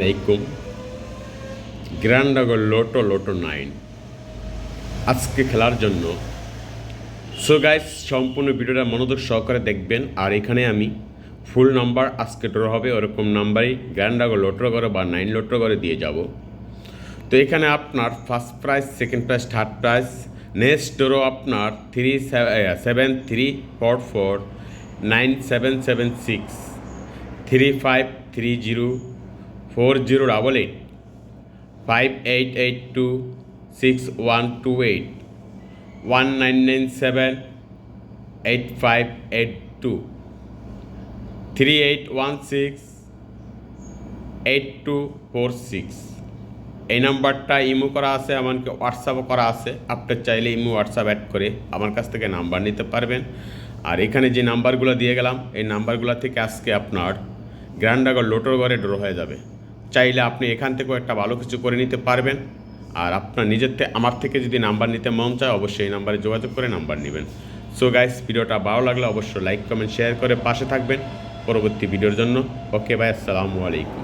আলাইকুম। Grand lotto lotto 9 আজকে খেলার জন্য। সো গাইস, সম্পূর্ণ ভিডিওটা মনোযোগ সহকারে দেখবেন। আর এখানে আমি ফুল নাম্বার আজকে ড্র হবে ওরকম নাম্বারই গ্র্যান্ড লোটো করে বা 9 লোটো করে দিয়ে যাব। তো এখানে আপনার first prize, second prize, third prize, next draw আপনার 37344 9776 3530 4088 5882 6128 1997 8582 3816 8246। এই নাম্বারটা ইমো করা আছে, এমনকি হোয়াটসঅ্যাপও করা আছে। আপনি চাইলে ইমো হোয়াটসঅ্যাপ অ্যাড করে আমার কাছ থেকে নাম্বার নিতে পারবেন। আর এখানে যে নাম্বারগুলো দিয়ে গেলাম, এই নাম্বারগুলো থেকে আজকে আপনার গ্র্যান্ড লোটোর ঘরে ড্র হয়ে যাবে। চাইলে আপনি এখান থেকেও একটা ভালো কিছু করে নিতে পারবেন। আর আপনার নিজের আমার থেকে যদি নাম্বার নিতে মন চায়, অবশ্যই এই নাম্বারে যোগাযোগ করে নাম্বার নেবেন। সো গাইস, ভিডিওটা ভালো লাগলে অবশ্যই লাইক, কমেন্ট, শেয়ার করে পাশে থাকবেন পরবর্তী ভিডিওর জন্য। ওকে ভাই, আসসালামু আলাইকুম।